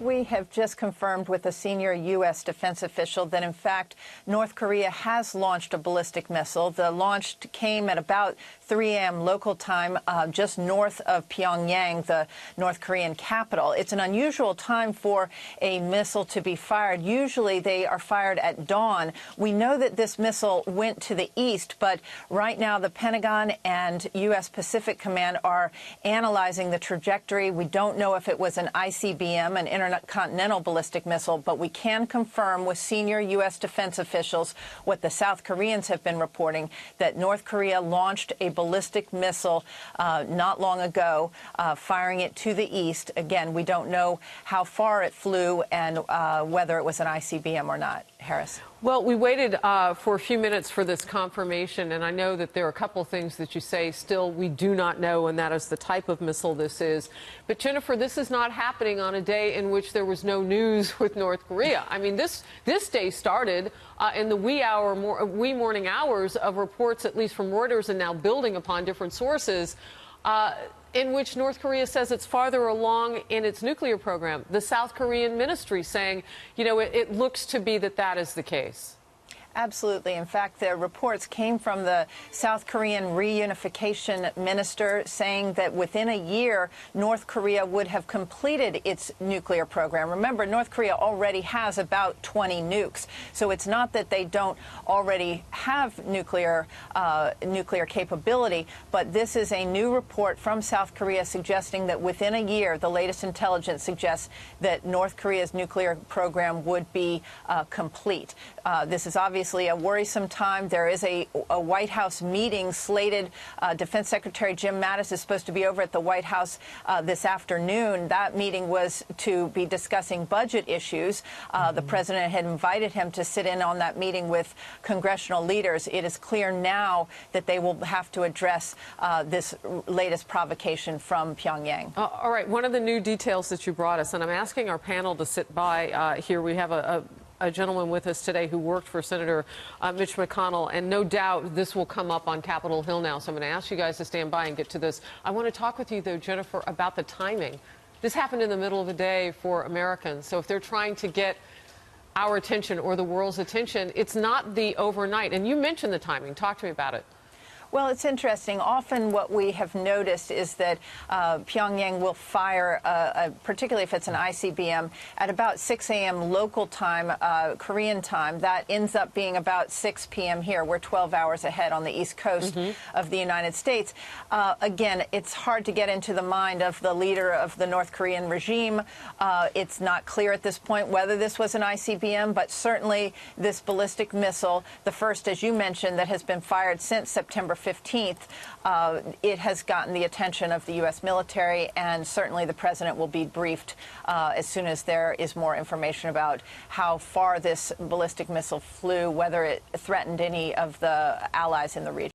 We have just confirmed with a senior U.S. defense official that, in fact, North Korea has launched a ballistic missile. The launch came at about 3 a.m. local time, just north of Pyongyang, the North Korean capital. It's an unusual time for a missile to be fired. Usually they are fired at dawn. We know that this missile went to the east, but right now the Pentagon and U.S. Pacific Command are analyzing the trajectory. We don't know if it was an ICBM, an intercontinental ballistic missile, but we can confirm with senior U.S. defense officials what the South Koreans have been reporting, that North Korea launched a ballistic missile not long ago, firing it to the east. Again, we don't know how far it flew and whether it was an ICBM or not. Harris. Well, we waited for a few minutes for this confirmation, and I know that there are a couple of things that you say still we do not know, and that is the type of missile this is. But, Jennifer, this is not happening on a day in which there was no news with North Korea. I mean, this day started in the wee morning hours of reports, at least from Reuters, and now building upon different sources, in which North Korea says it's farther along in its nuclear program. The South Korean ministry saying, you know, it looks to be that that is the case. Absolutely. In fact, the reports came from the South Korean reunification minister saying that within a year, North Korea would have completed its nuclear program. Remember, North Korea already has about 20 nukes, so it's not that they don't already have nuclear capability, but this is a new report from South Korea suggesting that within a year, the latest intelligence suggests that North Korea's nuclear program would be complete. This is obviously a worrisome time. There is a White House meeting slated. Defense Secretary Jim Mattis is supposed to be over at the White House this afternoon. That meeting was to be discussing budget issues. The president had invited him to sit in on that meeting with congressional leaders. It is clear now that they will have to address this latest provocation from Pyongyang. All right. One of the new details that you brought us, and I'm asking our panel to sit by here. We have a gentleman with us today who worked for Senator Mitch McConnell, and no doubt this will come up on Capitol Hill now, so I'm going to ask you guys to stand by and get to this. I want to talk with you, though, Jennifer, about the timing. This happened in the middle of the day for Americans, so if they're trying to get our attention or the world's attention, it's not the overnight. And you mentioned the timing. Talk to me about it. Well, it's interesting. Often what we have noticed is that Pyongyang will fire, particularly if it's an ICBM, at about 6 a.m. local time, Korean time. That ends up being about 6 p.m. here. We're 12 hours ahead on the East Coast of the United States. Again, it's hard to get into the mind of the leader of the North Korean regime. It's not clear at this point whether this was an ICBM, but certainly this ballistic missile, the first, as you mentioned, that has been fired since September 15th, it has gotten the attention of the U.S. military, and certainly the president will be briefed as soon as there is more information about how far this ballistic missile flew, whether it threatened any of the allies in the region.